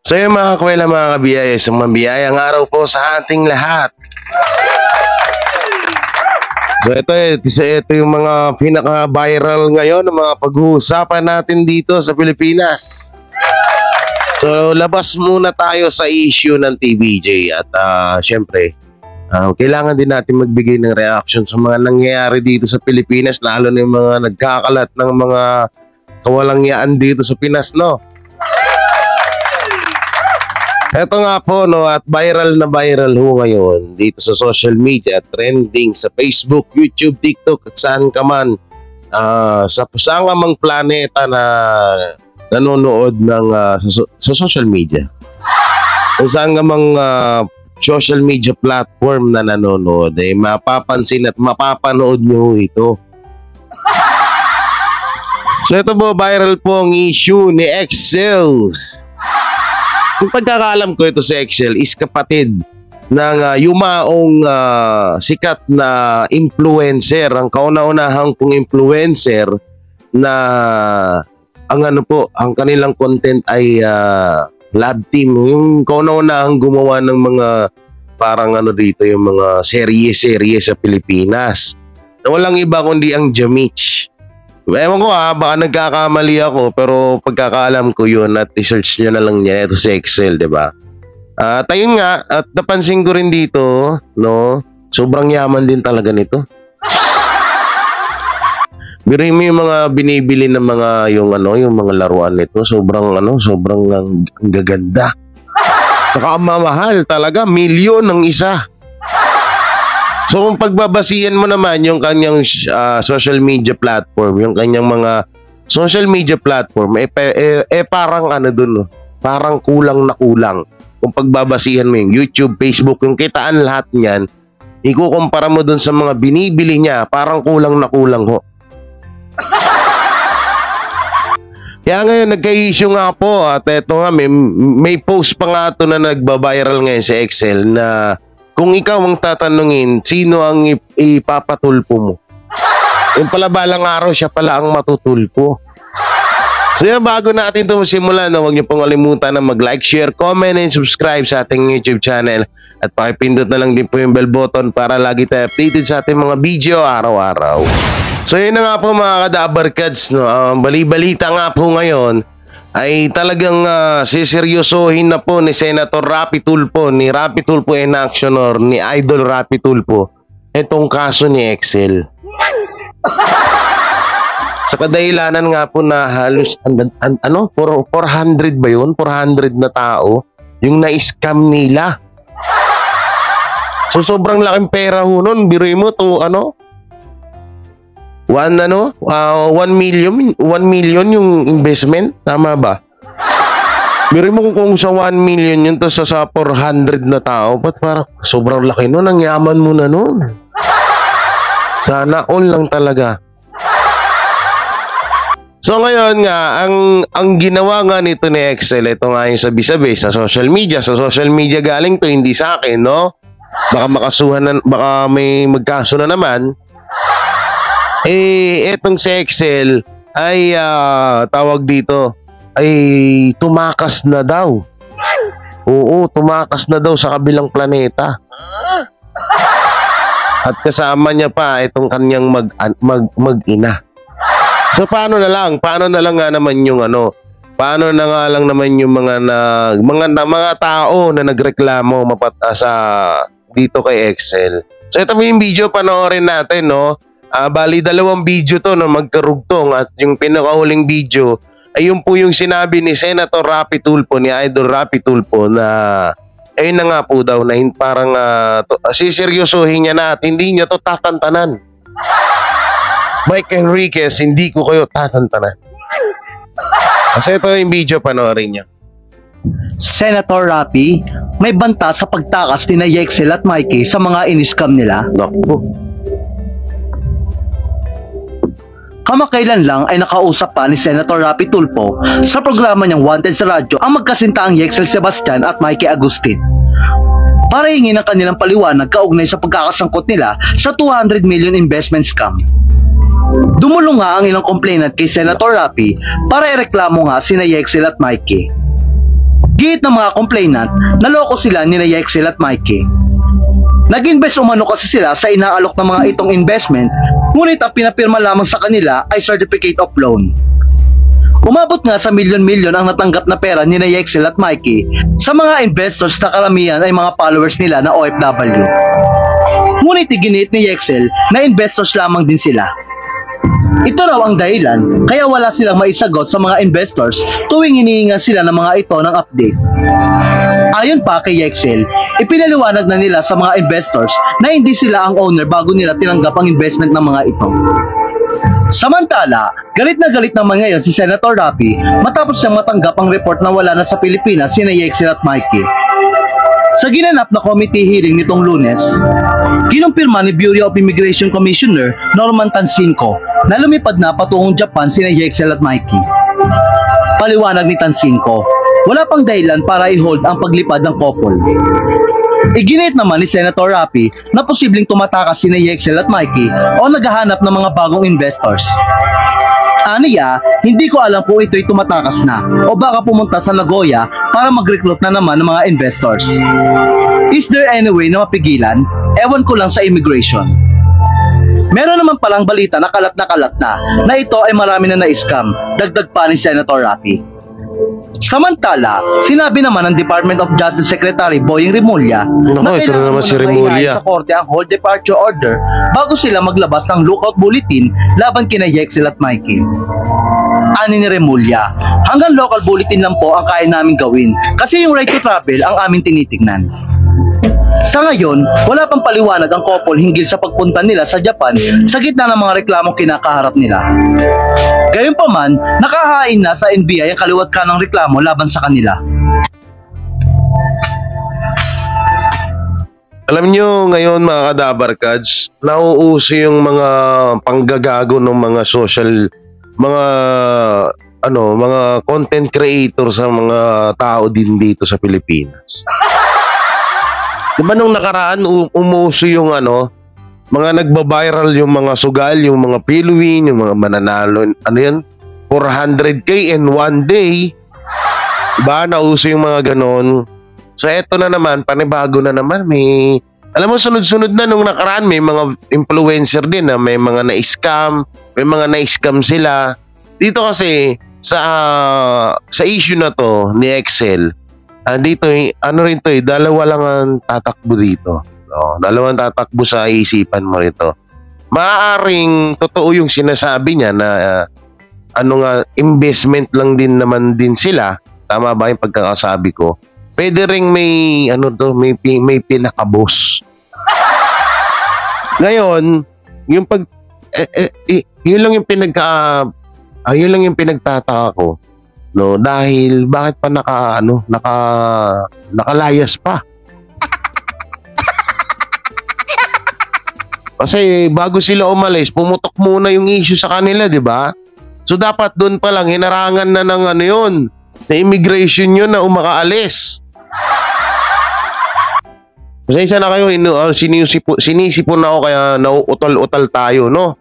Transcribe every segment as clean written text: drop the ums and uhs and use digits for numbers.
So yung mga kakwela, mga kabiyaya, isang mabiyayang araw po sa ating lahat. So ito yung mga pinaka-viral ngayon ng mga pag-uusapan natin dito sa Pilipinas. So labas muna tayo sa issue ng TVJ at syempre kailangan din natin magbigay ng reaction sa mga nangyayari dito sa Pilipinas, lalo na yung mga nagkakalat ng mga kawalangyaan dito sa Pinas, no? Ito nga po, no, at viral na viral ho ngayon dito sa social media, trending sa Facebook, YouTube, TikTok at saan ka man, sa saan ka mang planeta na nanonood ng sa social media. Kung saan ka mang social media platform na nanonood, mapapansin at mapapanood nyo ito. So ito po, viral po ang issue ni Excel. Kung pagkakaalam ko, ito si Excel is kapatid ng yumaong sikat na influencer, ang kauna-unahang pong influencer na ang kanilang content ay lab team, yung kauna-unahang gumawa ng mga parang dito, yung mga serye sa Pilipinas na walang iba kundi ang Jamich. Ewan ko baka nagkakamali ako, pero pagkakaalam ko yun at i-search nyo na lang niya, ito si Excel, diba? At ayun nga, at napansin ko rin dito, no, sobrang yaman din talaga nito. Biruin mo yung mga binibili ng mga yung mga laruan nito, sobrang ang gaganda. Saka ang mamahal talaga, milyon ang isa. So kung pagbabasihan mo naman yung kanyang social media platform, yung kanyang mga social media platform, parang dun, parang kulang na kulang. Kung pagbabasihan mo yung YouTube, Facebook, yung kitaan lahat niyan, ikukumpara mo dun sa mga binibili niya, parang kulang na kulang ho. Kaya ngayon nagka-issue nga po at eto nga may post pa nga ito na nagba-viral ngayon sa Excel na kung ikaw ang tatanungin, sino ang ipapatulpo mo? Yung pala balang araw, siya pala ang matutulpo. So yan, bago natin ito simulan, huwag niyo pong kalimutan na mag-like, share, comment, and subscribe sa ating YouTube channel. At pakipindot na lang din po yung bell button para lagi tayo updated sa ating mga video araw-araw. So yun na nga po mga kadabarkads, no? Bali-balita nga po ngayon ay talagang siseryosohin na po ni Senator Rapi Tulfo, ni Rapi Tulfo in action, or ni Idol Rapi Tulfo, itong kaso ni Excel. Sa kadahilanan nga po na halos 400 ba yun? 400 na tao yung na-scam nila. So sobrang laking pera ho nun. Biruin mo to 1 million yung investment, tama ba? Biruin mo kung sa 1 million yun to sa 400 na tao, ba't parang sobrang laki nun, ang yaman mo na nun. Sana all lang talaga. So ngayon nga, ang ginawa nga nito ni Excel, ito nga yung sabi-sabi sa social media galing to, hindi sa akin, no? Baka makasuhan, baka may magkaso na naman. Etong si Excel ay tawag dito ay tumakas na daw. Oo, tumakas na daw sa kabilang planeta. At kasama niya pa itong kanyang mag-ina. So paano na lang nga naman yung paano na nga lang naman yung mga tao na nagreklamo sa dito kay Excel. So ito mo yung video, panoorin natin, no? Bali 2 video to na magkarugtong, at yung pinakahuling video ay yun po yung sinabi ni Senator Rapi Tulfo, ni Idol Rapi Tulfo, na ayun na nga po daw na parang siseryosohin niya na at hindi niya to tatantanan. Mike Enriquez, hindi ko kayo tatantanan. Kasi ito yung video, panoorin niyo. Senator Rapi, may banta sa pagtakas ni Excel at Mikey sa mga in-scam nila. Naku. Kamakailan lang ay nakausap pa ni Senator Rapi Tulfo sa programa niyang Wanted sa radyo ang magkasintaang Excel Sebastian at Mikey Agustin para hingin ang kanilang paliwanag kaugnay sa pagkakasangkot nila sa 200 million investment scam. Dumulong nga ang ilang complainant kay Senator Rapi para ireklamo nga sina Excel at Mikey. Giit ng mga complainant, naloko sila ni Yexel at Mikey. Nag-invest umano kasi sila sa inaalok ng mga itong investment, ngunit ang pinapirma lamang sa kanila ay certificate of loan. Umabot nga sa milyon-milyon ang natanggap na pera ni Yexel at Mikey sa mga investors na karamihan ay mga followers nila na OFW. Ngunit iginiit ni Yexel na investors lamang din sila. Ito raw ang dahilan kaya wala silang maisagot sa mga investors tuwing hinihingan sila ng mga ito ng update. Ayon pa kay Yexel, ipinaliwanag na nila sa mga investors na hindi sila ang owner bago nila tinanggap ang investment ng mga ito. Samantala, galit na galit naman ngayon si Senator Rapi matapos niyang matanggap ang report na wala na sa Pilipinas sina Yexel at Mikey. Sa ginanap na committee hearing nitong Lunes, kinumpirma ni Bureau of Immigration Commissioner Norman Tansinko na lumipad na patungong Japan sina Yexel at Mikey. Paliwanag ni Tansinko, wala pang dahilan para i-hold ang paglipad ng couple. Iginit naman ni Senator Rapi na posibleng tumatakas sina Yexel at Mikey o naghahanap ng mga bagong investors. Aniya, hindi ko alam kung ito'y tumatakas na o baka pumunta sa Nagoya para mag-recruit na naman ng mga investors. Is there any way na mapigilan? Ewan ko lang sa immigration. Meron naman palang balita na kalat na ito ay marami na na-scam, dagdag pa ni Senator Rapi. Samantala, sinabi naman ng Department of Justice Secretary Boying Remulla na ito kailangan na naman si Remulla sa korte ang hold departure order bago sila maglabas ng lookout bulletin laban kina Yexel at Mikey. Ani ni Remulla, hanggang local bulletin lang po ang kaya namin gawin kasi yung right to travel ang aming tinitignan. Sa ngayon, wala pang paliwanag ang couple hinggil sa pagpunta nila sa Japan sa gitna ng mga reklamong kinakaharap nila. Gayunpaman, nakahain na sa NBI ang kaliwat kanang reklamo laban sa kanila. Alam nyo ngayon mga kadabarkads, nauuso yung mga panggagago ng mga mga content creator sa mga tao din dito sa Pilipinas. Diba nung nakaraan umuso yung mga nagba-viral yung mga sugal, yung mga pilwin, yung mga mananalo, 400k in one day. Diba, nauso yung mga ganon. So eto na naman, panibago na naman, alam mo sunod-sunod na nung nakaraan, may mga influencer din na may mga na-scam, sila. Dito kasi, sa issue na to ni Excel, dito, rin to dalawa lang ang tatakbo dito. No, dalawang tatakbo sa isipan mo rito. Maaaring totoo yung sinasabi niya na investment lang din naman din sila. Tama ba yung pagkakasabi ko? Pwede ring may may pinakabos. Ngayon, yung yun lang yung pinagtataka ko. No, dahil bakit pa nakalayas pa? Kasi bago sila umalis, pumutok muna yung issue sa kanila, di ba? So dapat doon pa lang hinarangan na ng na immigration yun na umakaalis. Pasensya na kayo, sinisipon na ako kaya nauutal-utal tayo, no?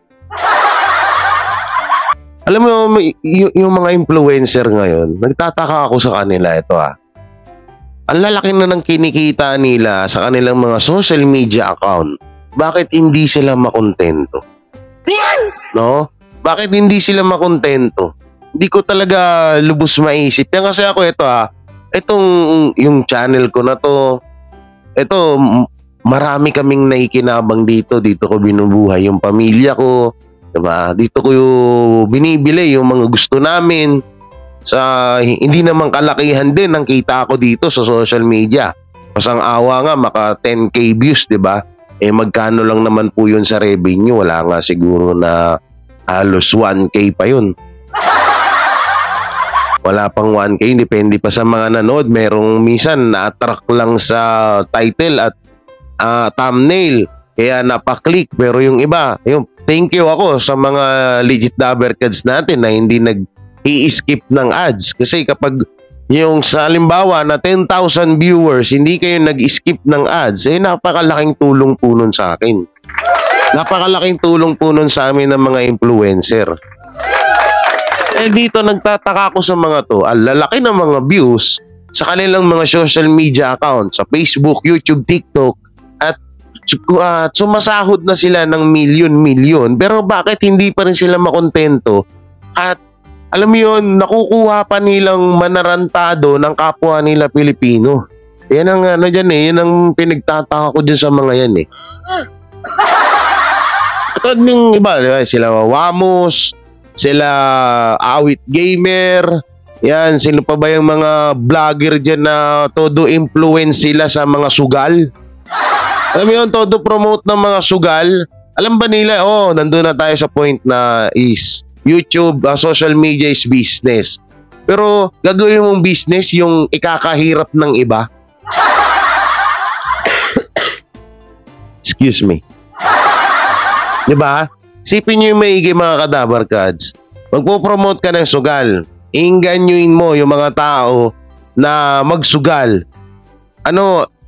Alam mo, yung mga influencer ngayon, nagtataka ako sa kanila ito Ang lalaki na ng kinikita nila sa kanilang mga social media account. Bakit hindi sila makontento? No? Bakit hindi sila makontento? Hindi ko talaga lubos maisip. Yan kasi ako itong yung channel ko na to, ito, marami kaming naikinabang dito. Dito ko binubuhay yung pamilya ko. Diba? Dito ko yung binibili yung mga gusto namin. Hindi naman kalakihan din ang kita ko dito sa social media. Pasang awa nga, maka 10k views, diba? Magkano lang naman po yun sa revenue? Wala nga siguro na halos 1k pa yun. Wala pang 1k, depende pa sa mga nanood. Merong minsan na-attract lang sa title at thumbnail. Kaya napaklik. Pero yung iba, thank you ako sa mga legit Dabarkads natin na hindi nag-i-skip ng ads. Kasi kapag yung sa halimbawa na 10,000 viewers, hindi kayo nag-skip ng ads, napakalaking tulong po nun sa akin. Napakalaking tulong po nun sa amin ng mga influencer. Dito nagtataka ako sa mga to, ang lalaki ng mga views, sa kanilang mga social media accounts, sa Facebook, YouTube, TikTok, at sumasahod na sila ng milyon-milyon. Pero bakit hindi pa rin sila makontento? At alam mo yun, nakukuha pa nilang manarantado ng kapwa nila Pilipino. Yan ang ano dyan eh, yan ang pinagtataka ko dyan sa mga yan eh. Ito yung iba, diba? Sila Wamos, sila Awit Gamer, yan, sino pa ba yung mga vlogger dyan na todo influence sila sa mga sugal? Alam mo yun, todo promote ng mga sugal. Alam ba nila, nandun na tayo sa point na is YouTube, social media is business. Pero gagawin mong business yung ikakahirap ng iba. Excuse me. Diba? Sipin nyo yung maigi mga kadabar cards. Magpo-promote ka ng sugal. Inganyuin mo yung mga tao na magsugal.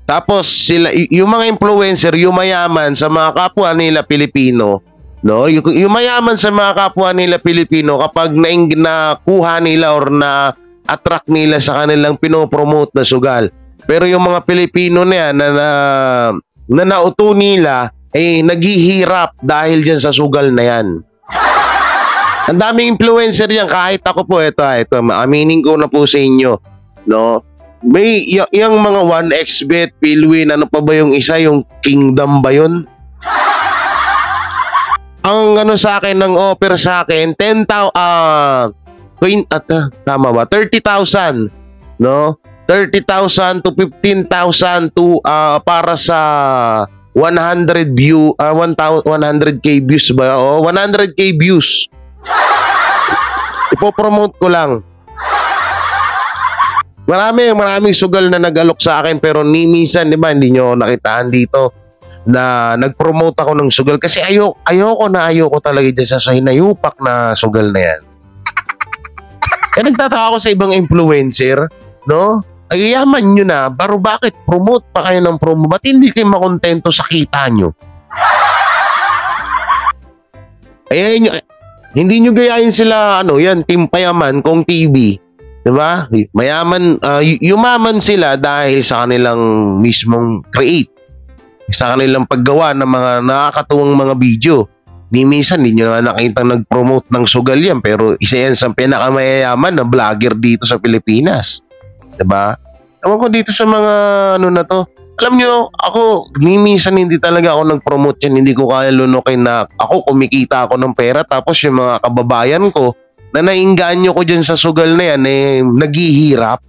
Tapos sila, yung mga influencer, yung mayaman sa mga kapwa nila Pilipino, no? Yung mayaman sa mga kapwa nila Pilipino kapag nakuha nila or na-attract nila sa kanilang pinopromote na sugal. Pero yung mga Pilipino na yan na nauto nila naghihirap dahil dyan sa sugal na yan. Ang daming influencer yan, kahit ako po, ito, aminin ko na po sa inyo, no? May yung mga 1xBet, Pilwin, ano pa ba yung isa, yung Kingdom ba yun? Ang sa akin, ng offer sa akin, 10,000, tama ba? 30,000, no? 30,000 to 15,000 to para sa 100k views ba? O 100k views. Ipo-promote ko lang. Maraming sugal na nag-alok sa akin, pero minsan, di ba, hindi nyo nakitaan dito na nag-promote ako ng sugal kasi ayoko talaga dyan sa hinayupak na sugal na yan. Nagtataka ako sa ibang influencer, no? Ay yaman nyo na, pero bakit promote pa kayo ng promo? Ba't hindi kayo makontento sa kita nyo? Hindi nyo gayahin sila, Team Payaman, Kong TV. Diba? Yumaman sila dahil sa kanilang mismong create. Sa kanilang paggawa ng mga nakakatuwang mga video. Minsan, hindi nyo na nakita nag-promote ng sugal yan, pero isa yan sa pinakamayayaman na vlogger dito sa Pilipinas. Diba? Ewan ko dito sa mga na to. Alam nyo, ako, minsan hindi talaga ako nag-promote yan. Hindi ko kaya lunukin na ako kumikita ako ng pera. Tapos yung mga kababayan ko na nainganyo ko dyan sa sugal na yan, naghihirap.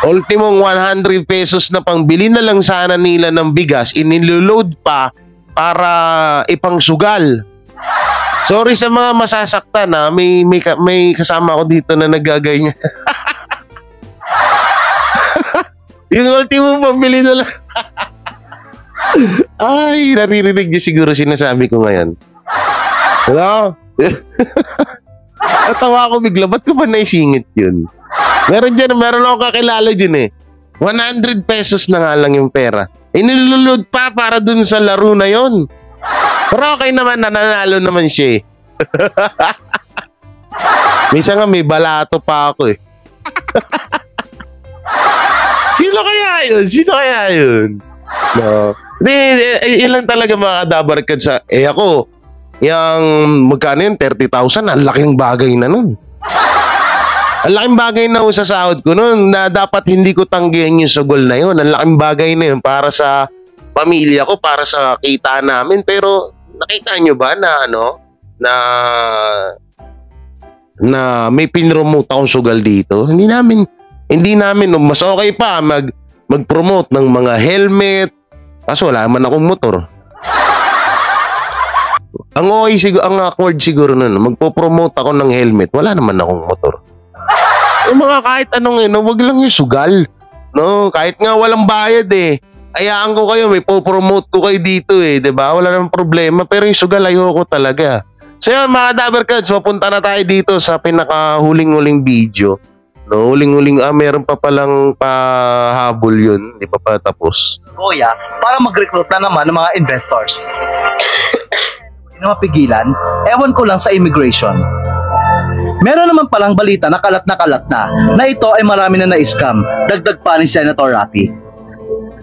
Ultimong 100 pesos na pangbili na lang sana nila ng bigas, iniloload pa para ipang sugal. Sorry sa mga masasaktan na may kasama ko dito na nagaganyan. Yung ultimo pambili na lang. Ay, naririnig niyo siguro sinasabi ko ngayon. Hello? Natawa ako bigla. Ba't ko ba naisingit yun? Meron akong kakilala dyan 100 pesos na nga lang yung pera. Inilulod pa para dun sa laro na yon. Pero okay naman, nananalo naman siya Minsan nga may balato pa ako Sino kaya yun? No. Ilan talaga mga dabarkad sa ako. Yung magkano yun? 30,000. Ang laking bagay na nun. Ang laking bagay na sa sahod ko nun na dapat hindi ko tanggihan yung sugol na yun. Ang laking bagay na yun para sa pamilya ko, para sa kita namin. Pero nakita nyo ba na may pinromote akong sugal dito? Hindi namin, mas okay pa mag-promote ng mga helmet. Kaso wala man akong motor. Ang awkward siguro nun, magpo-promote ako ng helmet. Wala naman akong motor. Yung mga kahit anong wag lang yung sugal. No, kahit nga walang bayad Ayaan ko kayo, may po-promote ko kayo dito 'di ba? Wala namang problema, pero yung sugal ayoko talaga. So yun, mga Dabarkads, mapunta na tayo dito sa pinaka-huling-huling video. No, huling-huling, meron pa palang pahabol yun. Hindi pa tapos. Kuya, para mag-recruit na naman ng mga investors. Hindi na mapigilan, ewan ko lang sa immigration. Meron naman palang balita na kalat na ito ay marami na na-scam, dagdag pa ni Senator Raffy.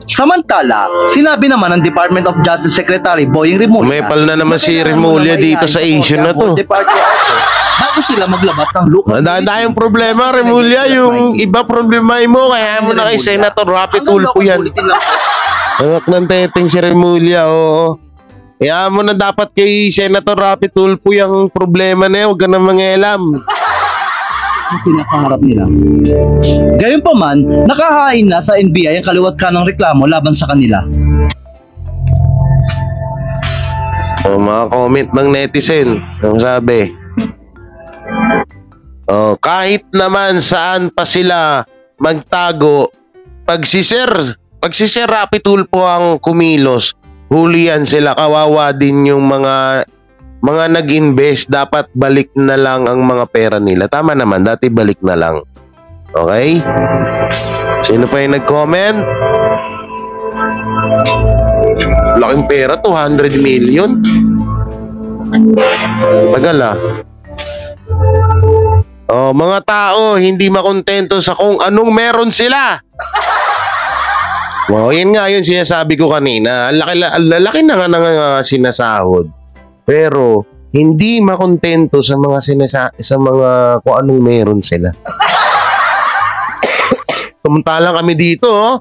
Samantala, sinabi naman ng Department of Justice Secretary Boying Rimulya, Umepal na naman si Rimulya dito sa issue na to. Bago sila maglabas ng look. Dahil yung problema, Rimulya, yung iba problema mo, kaya mo na kay Senator Raffy Tulfo yan. Anak ng teteng si Rimulya, oo. Kaya mo na dapat kay Senator Raffy Tulfo yung problema na yan, huwag ka na mangyalam. Ang pinakaharap nila. Gayunpaman, nakahain na sa NBI ang kaliwat kanang reklamo laban sa kanila. O, mga comment ng netizen, ang sabi. O, kahit naman saan pa sila magtago, pag si Sir Raffy Tulfo ang kumilos, hulihan sila, kawawa din yung mga nag-invest, dapat balik na lang ang mga pera nila. Tama naman, dati balik na lang. Okay? Sino pa yung nag-comment? Laking pera, 200 million. Tagal ah. Oh, mga tao hindi makontento sa kung anong meron sila. Oh, yun nga yun sinasabi ko kanina. Ang lalaki na nga sinasahod. Pero hindi makontento sa mga kung anong meron sila. Samantalang kami dito, oh.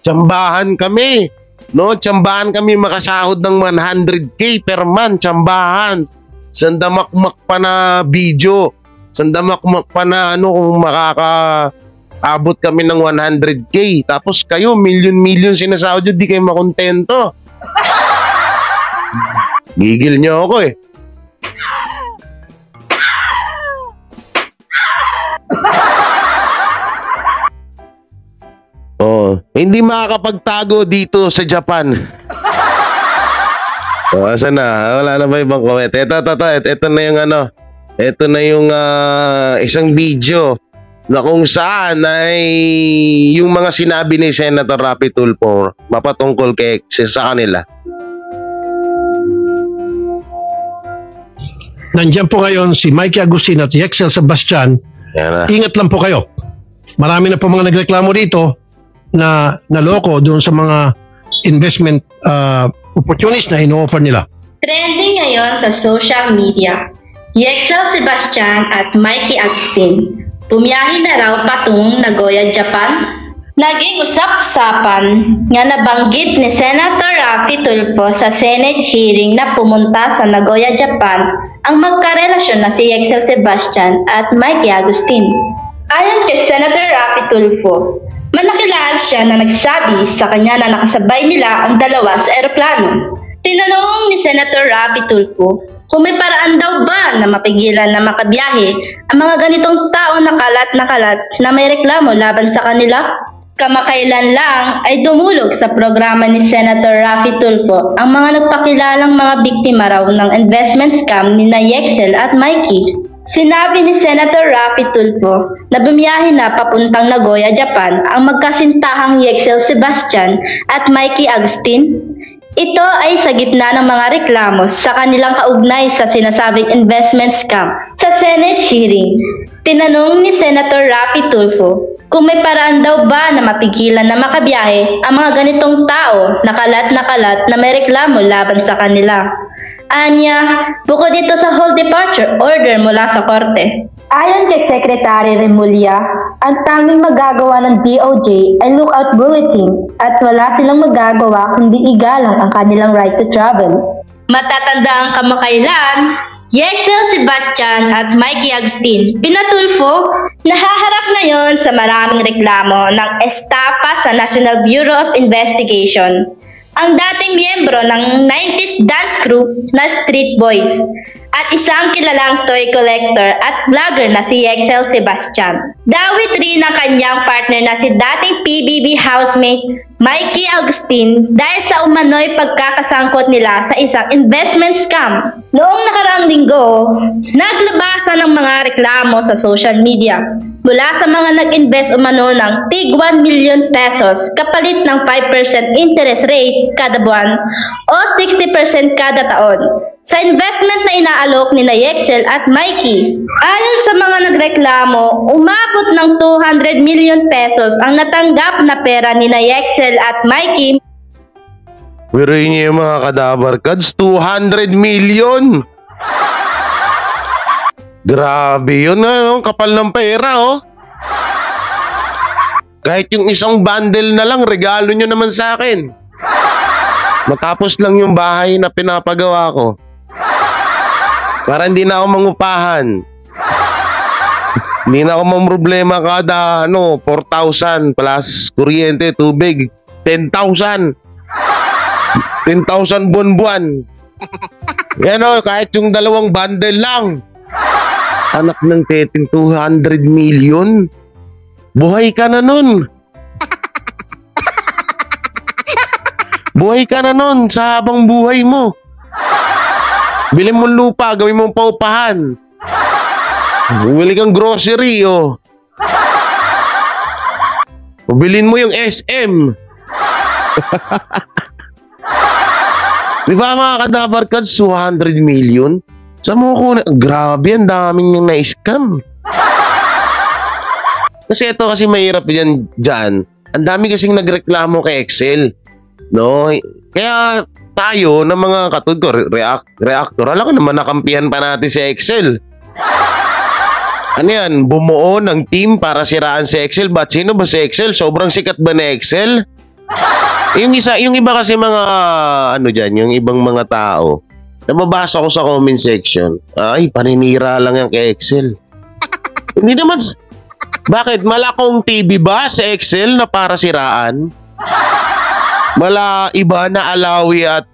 Tsambahan kami. No, tsambahan kami makasahod ng 100K per month, tsambahan. Sandamakmak pa na video. Sandamakmak pa na kung makakaabot kami ng 100K. Tapos kayo, million sinasahod yun, di kayo makontento. Gigil nyo ako eh. Oh, hindi makakapagtago dito sa Japan. Oh, asa na? Wala na ba ibang comment? Ito na yung ito na yung isang video na kung saan ay yung mga sinabi ni Senator Raffy Tulfo mapatungkol sa kanila. Nandiyan po ngayon si Mikey Agustin at Yexel Sebastian. Ingat lang po kayo. Marami na po mga nagreklamo dito na naloko doon sa mga investment opportunities na ino-offer nila. Trending ngayon sa social media. Yexel Sebastian at Mikey Agustin. Bumiyahe na raw patungong Nagoya, Japan. Naging usap-usapan nga nabanggit ni Senator Raffy Tulfo sa Senate hearing na pumunta sa Nagoya, Japan ang magkarelasyon na si Yexel Sebastian at Mikey Agustin. Ayon kay Senator Raffy Tulfo, malakilahal siya na nagsabi sa kanya na nakasabay nila ang dalawa sa eroplano. Tinanong ni Senator Raffy Tulfo kung may paraan daw ba na mapigilan na makabiyahe ang mga ganitong tao na kalat na may reklamo laban sa kanila. Kamakailan lang ay dumulog sa programa ni Senator Raffy Tulfo ang mga nagpakilalang mga biktima raw ng investment scam ni Yexel at Mikey. Sinabi ni Senator Raffy Tulfo na bumiyahe na papuntang Nagoya, Japan ang magkasintahang Yexel Sebastian at Mikey Agustin. Ito ay sa gitna ng mga reklamo sa kanilang kaugnay sa sinasabing investment scam. Sa Senate hearing, tinanong ni Senator Raffy Tulfo kung may paraan daw ba na mapigilan na makabiyahe ang mga ganitong tao na kalat na may reklamo laban sa kanila. Anya, bukod dito sa whole departure order mula sa korte. Ayon kay Secretary Rimulya, ang tanging magagawa ng DOJ ay lookout bulletin at wala silang magagawa kundi igalang ang kanilang right to travel. Matatanda ang kamakailan, Yexel Sebastian at Mikey Agustin Tulfo nahaharap ngayon sa maraming reklamo ng estafa sa National Bureau of Investigation. Ang dating miyembro ng 90s dance group na Street Boys at isang kilalang toy collector at vlogger na si Yexel Sebastian. Dawit rin ng kanyang partner na si dating PBB housemate Mikey Agustin dahil sa umano'y pagkakasangkot nila sa isang investment scam. Noong nakaraang linggo, naglabasan ng mga reklamo sa social media mula sa mga nag-invest umano ng tig 1 million pesos kapalit ng 5% interest rate kada buwan o 60% kada taon. sa investment na inaalok ni Yexel at Mikey. Ayon sa mga nagreklamo, umabot ng 200 million pesos ang natanggap na pera ni Yexel at Mikey. Wiruin niyo yung mga kadabar kads, 200 million! Grabe yun, ano? Kapal ng pera, oh. Kahit yung isang bundle na lang, regalo nyo naman sa akin. Matapos lang yung bahay na pinapagawa ko. Para hindi na ako mangupahan. Hindi na ako mamroblema kada 4,000 plus kuryente, tubig, 10,000. 10,000 buwan-buwan. Yan o, kahit yung dalawang bundle lang. Anak ng teting, 200 million. Buhay ka na nun. Buhay ka na nun sa habang buhay mo. Bilhin mo lupa, gawin mong paupahan. Bumili kang grocery, oh. Bilhin mo yung SM. Di ba mga kadabar kads, 200 million? Sa mo ko, grabe, ang daming yung na-scam. Kasi ito kasi mahirap yan dyan. Ang dami kasing nagreklamo kay Excel. No? Kaya tayo ng mga katulad ko, reactor, alam ko naman nakampihan pa natin si Excel. Ano yan? Bumuo ng team para siraan si Excel. Ba't sino ba si Excel? Sobrang sikat ba na Excel? Yung iba kasi mga yung ibang mga tao, nababasa ko sa comment section, ay, paninira lang yan kay Excel. Hindi naman, bakit? Malakong TV ba sa Excel na para siraan? Mala iba na Alawi at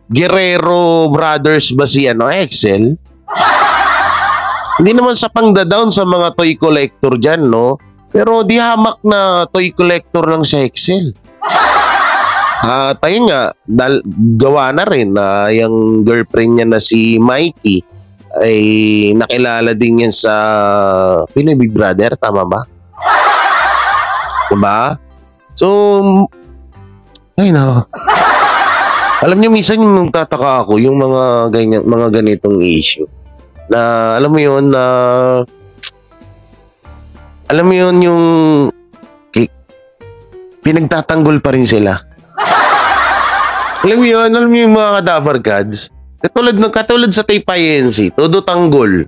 Guerrero Brothers ba si Excel? Hindi naman sa pangda-down sa mga toy collector dyan, no? Pero di hamak na toy collector lang sa Excel. Tayo nga, gawa na rin na yung girlfriend niya na si Mikey ay nakilala din yan sa Pinoy Big Brother, tama ba? Diba? So, ay no. Alam niyo minsan yung tataka ako yung mga ganitong issue. Na alam mo yun na yung pinagtatanggol pa rin sila. Alam mo yung mga kadabar kads. Katulad sa TPINC, todo tanggol.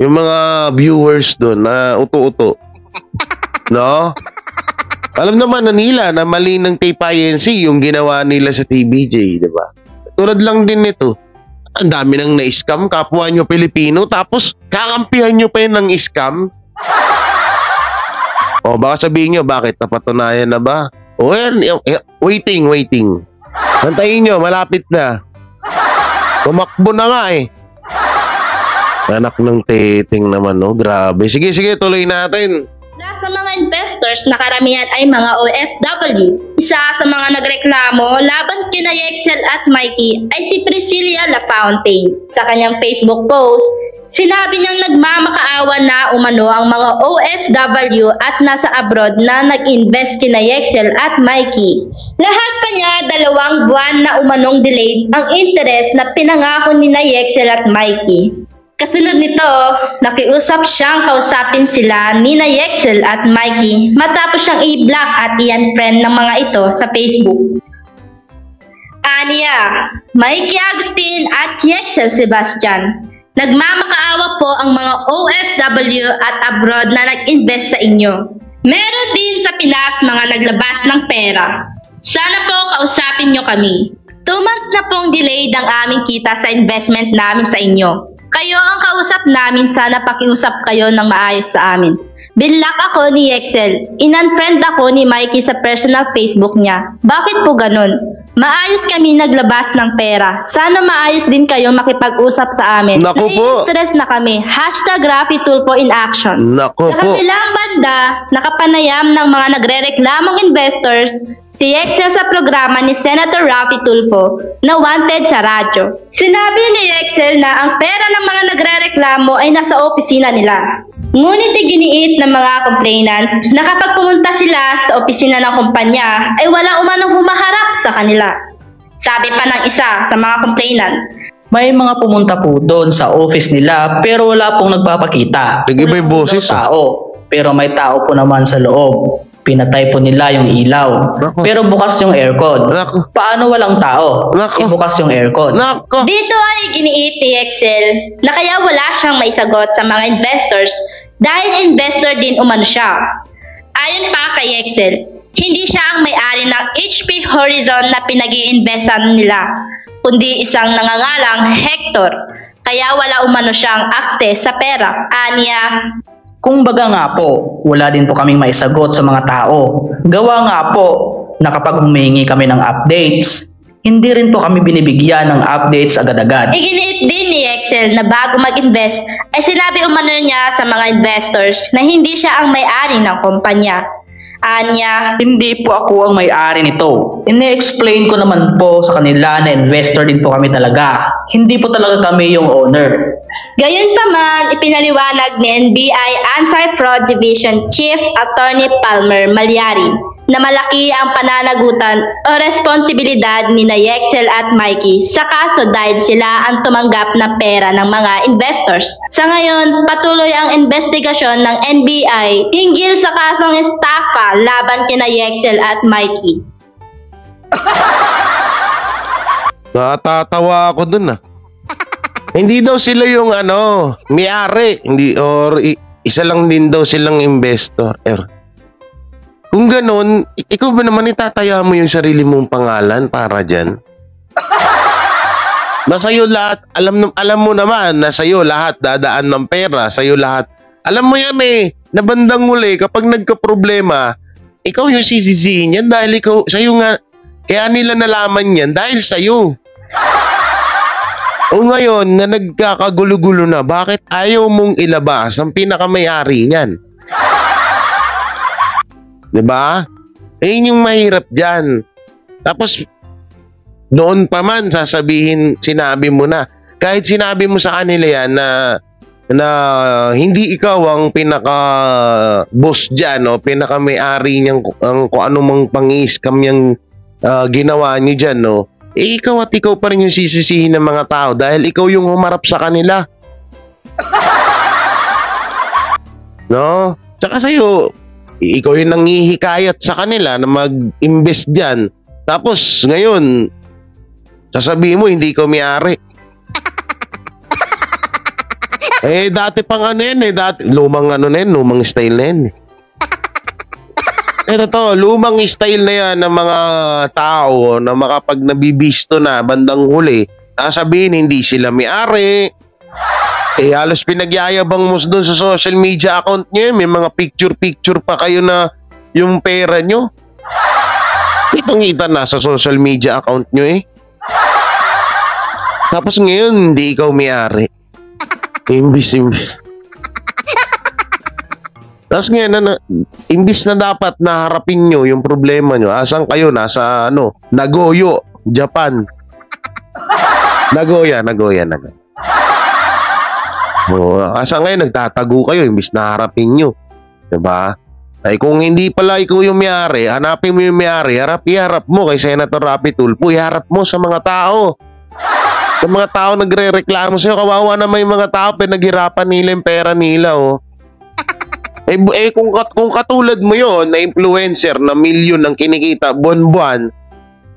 Yung mga viewers doon na uto-uto. No? Alam naman na nila na mali ng TPINC yung ginawa nila sa TBJ, di ba? Tulad lang din nito. Ang dami nang na-scam, kapwa nyo Pilipino, tapos kakampihan nyo pa yun ng scam. O baka sabihin nyo, bakit? Napatunayan na ba? O yan, waiting. Antayin nyo, malapit na. Tumakbo na nga eh. Anak ng teting naman, no? Grabe. Sige, tuloy natin. Sa mga investors na karamihan ay mga OFW. Isa sa mga nagreklamo laban kina Yexel at Mikey ay si Priscilla Lafontaine. Sa kanyang Facebook post, sinabi niyang nagmamakaawa na umano ang mga OFW at nasa abroad na nag-invest kina Yexel at Mikey. Lahat pa niya 2 buwan na umanong delayed ang interest na pinangako ni Yexel at Mikey. Kasunod nito, nakiusap siyang kausapin sila ni Yexel at Mikey matapos siyang i-block at i-unfriend ng mga ito sa Facebook. Aniya, Mikey Agustin at Yexel Sebastian, nagmamakaawa po ang mga OFW at abroad na nag-invest sa inyo. Meron din sa Pinas mga naglabas ng pera. Sana po kausapin nyo kami. 2 months na pong delayed ang aming kita sa investment namin sa inyo. Kayo ang kausap namin, sana pakiusap kayo ng maayos sa amin. Binlock ako ni Yexel. In-unfriend ako ni Mikey sa personal Facebook niya. Bakit po ganun? Maayos kami naglabas ng pera. Sana maayos din kayo makipag-usap sa amin. Naku po. Nai-stress na kami. #RafiTulfo in action. Naku Sa po. kabilang banda, nakapanayam ng mga nagrereklamong investors si Yexel sa programa ni Senator Rafi Tulfo na wanted sa radyo. Sinabi ni Yexel na ang pera ng mga nagrereklamo ay nasa opisina nila. Ngunit iginiit ng mga complainants na kapag pumunta sila sa opisina ng kumpanya ay wala umanong humaharap sa kanila. Sabi pa ng isa sa mga complainant. May mga pumunta po doon sa office nila pero wala pong nagpapakita. Nag-iba yung boses, Wala tao, pero may tao po naman sa loob. Pinatay po nila yung ilaw. Nako. Pero bukas yung aircon. Nako. Paano walang tao? Nako. Ibukas yung aircon. Nako! Dito ay giniit ni Excel na kaya wala siyang maisagot sa mga investors dahil investor din umano siya. Ayon pa kay Excel, hindi siya ang may-ari ng HP Horizon na pinag-iinvestan nila, kundi isang nangangalang Hector. Kaya wala umano siyang access sa pera. Anya, Kung baga nga po, wala din po kaming maisagot sa mga tao. Gawa nga po na kapag humingi kami ng updates, hindi rin po kami binibigyan ng updates agad-agad. iginiit din ni Excel na bago mag-invest ay sinabi umano niya sa mga investors na hindi siya ang may-ari ng kumpanya. Anya, Hindi po ako ang may-ari nito. Ine-explain ko naman po sa kanila na investor din po kami talaga. Hindi po talaga kami yung owner. Gayunpaman, ipinaliwanag ni NBI Anti-Fraud Division Chief Attorney Palmer Malyari na malaki ang pananagutan o responsibilidad ni Yexel at Mikey sa kaso dahil sila ang tumanggap ng pera ng mga investors. Sa ngayon, patuloy ang investigasyon ng NBI hinggil sa kasong estafa laban kina Yexel at Mikey. Natatawa ako dun Hindi daw sila yung may-ari. Hindi, or isa lang din daw silang investor. Kung ganun, ikaw ba naman itataya mo yung sarili mong pangalan para dyan? Nasa'yo lahat, alam mo naman, nasa'yo lahat dadaan ng pera, sa'yo lahat. Alam mo yan na bandang huli, kapag nagka-problema, ikaw yung sisisihin yan dahil sa'yo nga, kaya nila nalaman yan dahil sa'yo. O ngayon, na nagkakagulo-gulo na, bakit ayaw mong ilabas ang pinakamayari niyan? Diba? Yun yung mahirap dyan. Tapos, noon pa man, sinabi mo na. Kahit sinabi mo sa kanila yan na hindi ikaw ang pinaka-boss dyan o pinaka-may-ari niyang kung anumang pang-i-scam yung ginawa niyo dyan, no? Ikaw at ikaw pa rin yung sisisihin ng mga tao dahil ikaw yung humarap sa kanila. No? Tsaka sa'yo, ikaw yung nanghihikayat sa kanila na mag-invest dyan. Tapos, ngayon, sasabihin mo, hindi ko may-ari. Dati pang lumang style na yan. Ito, lumang style na yan ng mga tao na makapag nabibisto na bandang huli, sasabihin hindi sila may-ari. Halos pinagyayabang mo doon sa social media account nyo, may mga picture-picture pa kayo na yung pera nyo. Kitang-kita na sa social media account nyo Tapos ngayon, hindi ikaw may-ari. Imbis. Tapos ngayon, imbis na dapat naharapin nyo yung problema nyo, asan kayo? Nasa Nagoyo, Japan. Nagoya. Asa ngayon, nagtatago kayo, imbis na harapin nyo. Diba? Ay kung hindi pala ikaw yung may-ari, hanapin mo yung may-ari, iharap mo kay Senator Rapi Tulfo, iharap mo sa mga tao. Sa mga tao nagre-reklamo sa'yo, kawawa naman yung mga tao, pinaghirapan nila yung pera nila, kung katulad mo yon na influencer na milyon ang kinikita buwan-buwan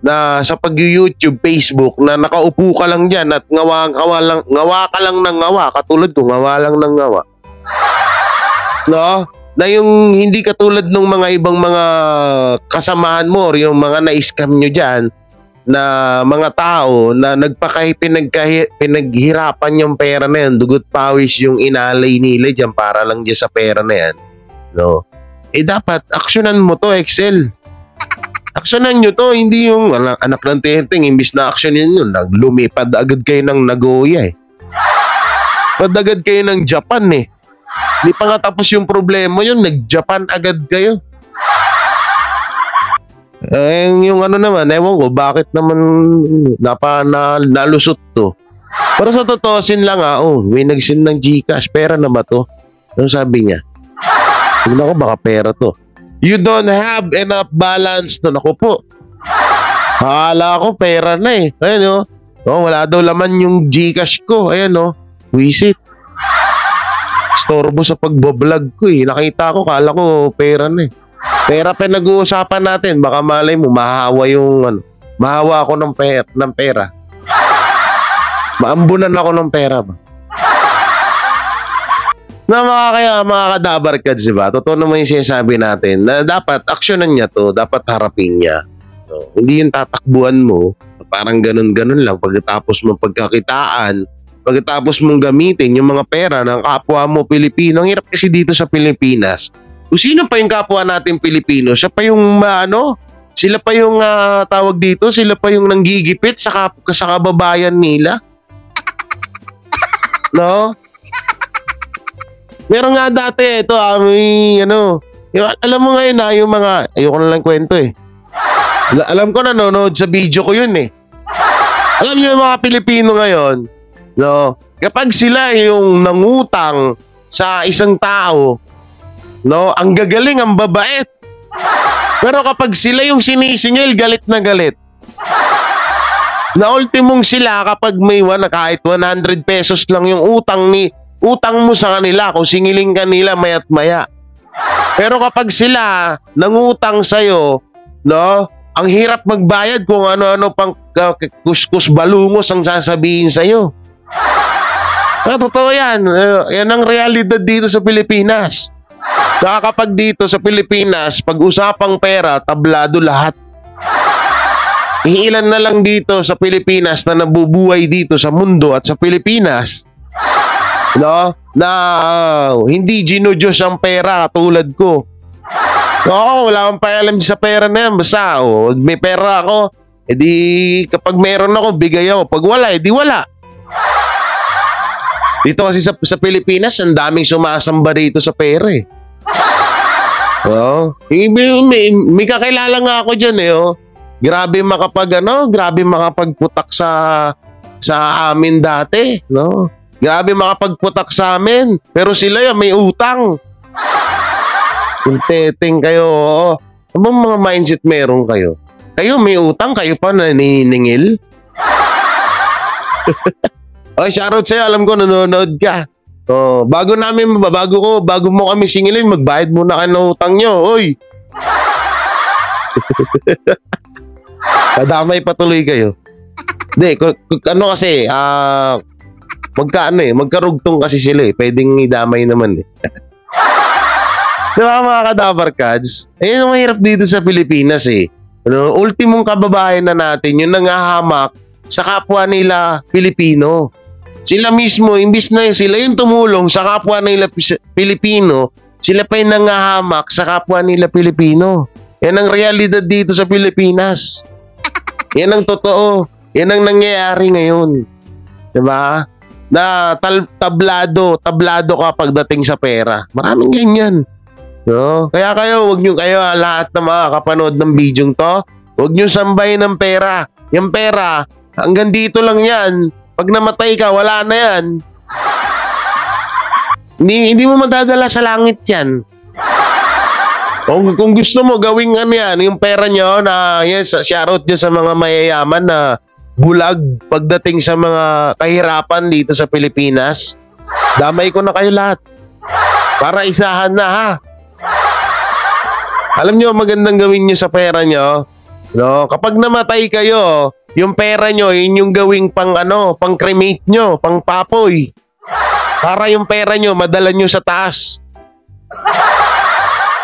na sa pag-YouTube, Facebook na nakaupo ka lang dyan at ngawa ka lang ng ngawa, katulad ko, ngawa lang ng ngawa. No? Na yung hindi katulad ng mga ibang mga kasamahan mo or yung mga na-scam nyo dyan na mga tao na pinaghirapan yung pera na yan, dugot pawis yung inalay nila dyan para lang dyan sa pera na yan, no? Dapat aksyonan mo to, Excel. Aksyonan nyo to, hindi yung anak ng teteng, imbis na aksyonin nyo, lumipad agad kayo ng Nagoya Padagad kayo ng Japan Di pa nga tapos yung problema yun, nag-Japan agad kayo. Yung naman, ewan ko, bakit naman nalusot to? Pero sa totosin lang may nag-send ng GCash, pera na ba to? Ano sabi niya? Tignan ko, baka pera to. You don't have enough balance. Ako po. Akala ko pera na eh. Ayan wala daw laman yung Gcash ko. Ayan wisit. Storbo sa pagbablog ko eh. Nakita ko, kala ko pera na eh. Pera pa nag-uusapan natin. Baka malay mo, mahawa yung mahawa ako ng pera. Maambunan ako ng pera ba? Na mga kadabarkads, diba? Totoo naman yung sinasabi natin na dapat aksyonan niya to, dapat harapin niya. So, hindi yung tatakbuhan mo, parang ganun-ganun lang pagkatapos mong pagkakitaan, pagkatapos mong gamitin yung mga pera ng kapwa mo Pilipino. Ang hirap kasi dito sa Pilipinas. Kung sino pa yung kapwa natin Pilipino, siya pa yung sila pa yung tawag dito, sila pa yung nanggigipit sa kababayan nila. No? Meron nga dati, ito alam mo ngayon yung mga, ayoko na lang kwento eh. Alam ko nanonood sa video ko yun eh. Alam niyo yung mga Pilipino ngayon, no? Kapag sila yung nangutang sa isang tao, no, ang gagaling, ang babait. Pero kapag sila yung sinisingil, galit na galit. Na ultimong sila kapag may kahit 100 pesos lang yung utang mo sa kanila, kung singiling kanila maya't maya. Pero kapag sila nangutang sa'yo, no, ang hirap magbayad kung ano-ano pang kuskus balungos ang sasabihin sa'yo. Totoo yan. Yan ang realidad dito sa Pilipinas. Saka kapag dito sa Pilipinas, pag-usapang pera, tablado lahat. Iilan na lang dito sa Pilipinas na nabubuhay dito sa mundo at sa Pilipinas, no, na hindi ginudyos ang pera tulad ko. Wala akong pakialam sa pera na yan. Basta, may pera ako, edi kapag meron ako, bigay ako. Pag wala, edi wala. Dito kasi sa Pilipinas, ang daming sumasamba dito sa pera eh. May kakilala nga ako dyan eh. Grabe makapagputak sa amin dati, no? Grabe makapagputak sa amin. Pero sila may utang. Tinteteng kayo. Anong mga mindset meron kayo? Kayo may utang, kayo pa naniningil? Shoutout sa'yo, alam ko nanonood ka. Bago mo kami singilin, magbayad muna kayo ng utang nyo. Oy! Kadamay patuloy kayo. Hindi, kasi, magkarugtong kasi sila eh. Pwedeng idamay naman eh. Diba mga kadabarkads? Ayun ang mahirap dito sa Pilipinas eh. Ultimong kababayan na natin, yung nangahamak sa kapwa nila Pilipino. Sila mismo, imbis na sila yung tumulong sa kapwa nila Pilipino, sila pa yung nangahamak sa kapwa nila Pilipino. Yan ang realidad dito sa Pilipinas. Yan ang totoo. Yan ang nangyayari ngayon. Diba? Na tablado ka pagdating sa pera. Maraming ganyan. No? Kaya wag nyo lahat na mga kapanood ng bidyong to, wag nyo sambahin ng pera. Yung pera, hanggang dito lang yan. Pag namatay ka, wala na yan. Hindi mo madadala sa langit yan. Kung gusto mo gawing yung pera nyo na shoutout dyan sa mga mayayaman na bulag pagdating sa mga kahirapan dito sa Pilipinas, damay ko na kayo lahat. Para isahan na ha. Alam nyo, magandang gawin nyo sa pera nyo, no? Kapag namatay kayo, yung pera nyo, yun yung gawing pang cremate nyo, pang papoy. Para yung pera nyo, madala nyo sa taas.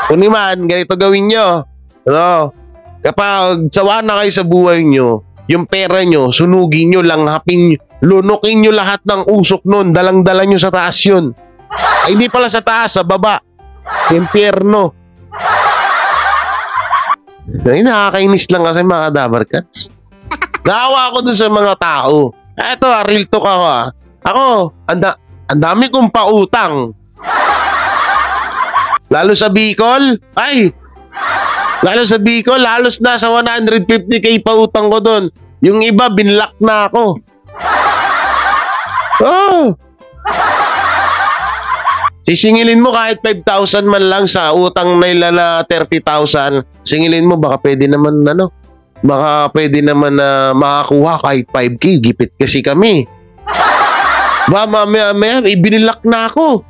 Kung naman, ganito gawin nyo, no? Kapag sawa na kayo sa buhay nyo, yung pera nyo, sunugin nyo, langhapin nyo, lunukin nyo lahat ng usok nun, dalang-dala nyo sa taas yun. Ay, hindi pala sa taas, sa baba. Sa impyerno. Ay, nakakainis lang kasi mga dabarkats. Naawa ako dun sa mga tao. Eto, real talk ako ah. Ako, ang dami kong pautang. Lalo sa Bicol, halos nasa 150k pautang ko dun. Yung iba, binlock na ako. Sisingilin mo kahit 5,000 man lang sa utang nila na 30,000. Singilin mo, baka pwede naman baka pwede naman na makakuha kahit 5K, gipit kasi kami. Mamaya ibinilak na ako.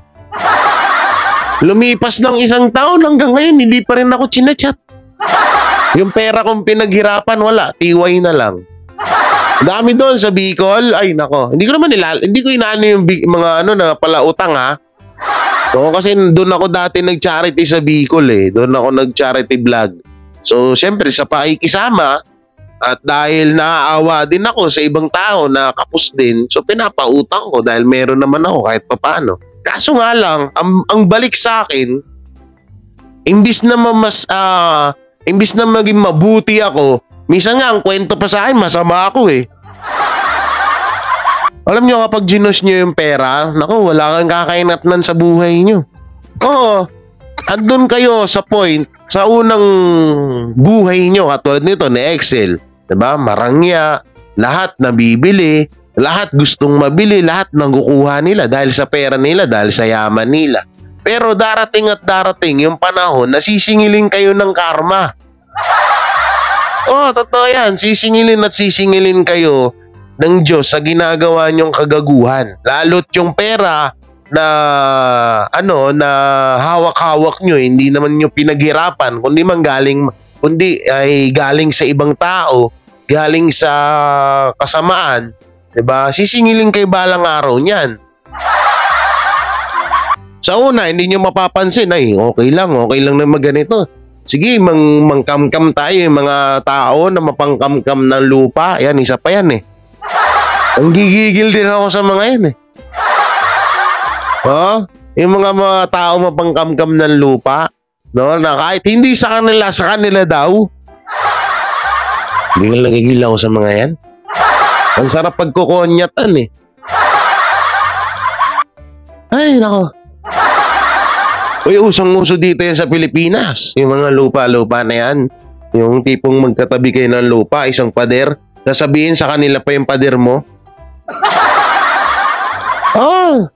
Lumipas ng 1 taon hanggang ngayon, hindi pa rin ako chinachat. Yung pera kong pinaghirapan, wala, tiway na lang. Dami doon sa Bicol, ay nako, hindi ko inaano yung mga na pala utang ha. Oo, kasi doon ako dati nag-charity sa Bicol eh. Doon ako nag-charity vlog. So, syempre, sa pakikisama, at dahil naaawa din ako sa ibang tao na kapos din, so pinapautang ko dahil meron naman ako kahit papaano. Kaso nga lang, ang balik sa akin, imbis na maging mabuti ako, minsan nga ang kwento pa sa akin, masama ako eh. Alam nyo, kapag ginos nyo yung pera, naku, wala kang kakainatnan sa buhay nyo. Oo, andun kayo sa point, sa unang buhay nyo, katulad nito ni Excel, diba? Marangya, lahat nabibili, lahat gustong mabili, lahat nagukuha nila dahil sa pera nila, dahil sa yaman nila. Pero darating at darating yung panahon na sisingilin kayo ng karma. Oh, totoo yan. Sisingilin at sisingilin kayo ng Diyos sa ginagawa nyong kagaguhan. Lalo't yung pera na na hawak-hawak nyo, hindi naman nyo pinaghirapan, kundi ay galing sa ibang tao, galing sa kasamaan, 'di ba? Sisingilin kayo balang araw niyan. Sa una, hindi nyo mapapansin, ay okay lang na maganito. Sige, mangkamkam tayo, yung mga tao na mapangkamkam ng lupa. Yan, isa pa yan eh. Ang gigigil din ako sa mga yan eh. Yung mga tao mapangkamkam ng lupa, no, na kahit hindi sa kanila daw. Gigil ako sa mga yan. Ang sarap pagkukonyatan eh. Ay, nako. Uy, usong-uso dito yan sa Pilipinas. Yung mga lupa-lupa na yan. Yung tipong magkatabi kayo ng lupa, isang pader. Sasabihin sa kanila pa yung pader mo. Oh!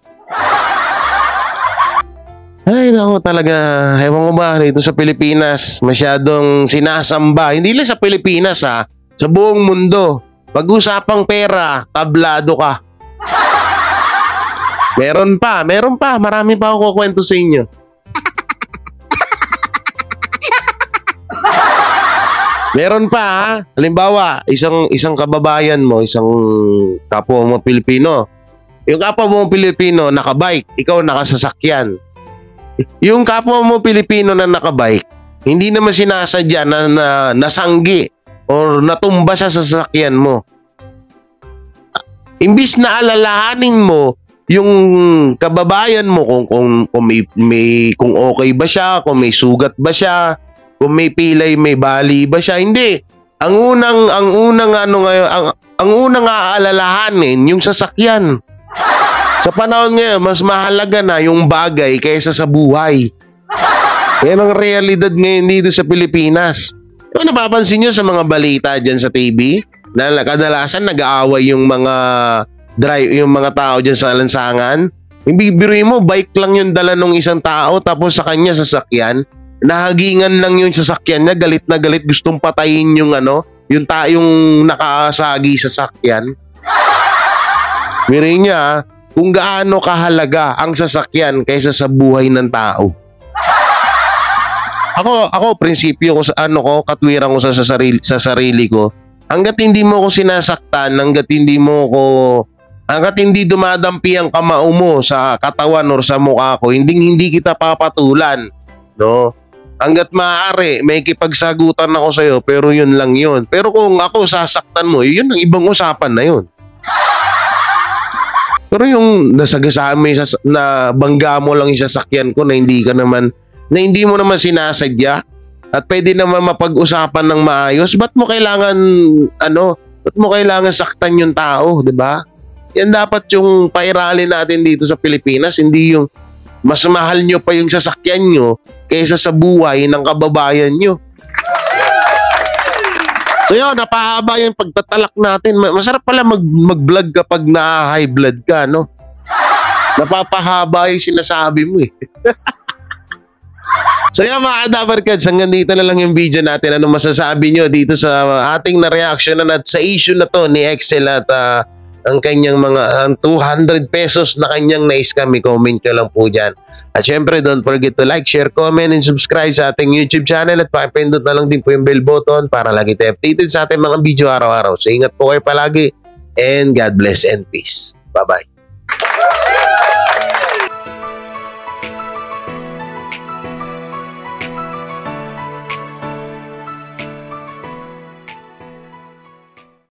Ay, naku talaga. Ewan ko ba, dito sa Pilipinas, masyadong sinasamba. Hindi lang sa Pilipinas ha, sa buong mundo. Pag-usapang pera, tablado ka. Meron pa. Marami pa ako kukwento sa inyo. Meron pa ha. Halimbawa, isang kababayan mo, isang kapwa mo Pilipino. Yung kapwa mo Pilipino nakabike, ikaw nakasasakyan. Yung kapwa mo Pilipino na nakabike, hindi naman sinasadya na nasanggi or natumba sa sasakyan mo. Imbis na alalahanin mo yung kababayan mo kung okay ba siya, kung may sugat ba siya, kung may pilay, may bali ba siya, hindi. Ang unang aalalahanin yung sasakyan. Sa panahon ngayon, mas mahalaga na yung bagay kaysa sa buhay. Yan ang realidad ngayon dito sa Pilipinas. Ano napapansin nyo sa mga balita dyan sa TV? Na kadalasan nag-aaway yung mga tao dyan sa lansangan. Yung bibiruin mo, bike lang yung dala ng isang tao, tapos sa kanya sasakyan. Nahagingan lang yung sasakyan niya, galit na galit, gustong patayin yung yung nakasagi sa sasakyan. Mirin niya kung gaano kahalaga ang sasakyan kaysa sa buhay ng tao. Ako prinsipyo ko sa katwiran ko sa sarili ko. Hangga't hindi mo ko sinasaktan, hangga't hindi dumadampi ang kamao mo sa katawan or sa mukha ko, hindi kita papatulan, no? Hangga't maaari, may kipagsagutan ako sa'yo, pero yun lang yun. Pero kung ako sasaktan mo, yun ang ibang usapan na yun. Pero yung nasagasaan mo na bangga mo lang yung sasakyan ko na hindi mo naman sinasadya at pwede naman mapag-usapan ng maayos, ba't mo kailangan saktan yung tao, di ba? Yan dapat yung pairalin natin dito sa Pilipinas, hindi yung mas mahal nyo pa yung sasakyan nyo kaysa sa buhay ng kababayan nyo. So yun, napahaba yung pagtatalak natin. Masarap pala mag-vlog kapag na-high blood ka, no? Napapahaba yung sinasabi mo eh. So yan mga Kadabarkads, hanggang dito na lang yung video natin. Ano masasabi nyo dito sa ating na-reaction at sa issue na to ni Excel at ang kanyang ang 200 pesos na kanyang na-scam? I-comment nyo lang po dyan. At syempre, don't forget to like, share, comment, and subscribe sa ating YouTube channel at pakipindot na lang din po yung bell button para lagi tayo updated sa ating mga video araw-araw. So ingat po kayo palagi and God bless and peace. Bye-bye.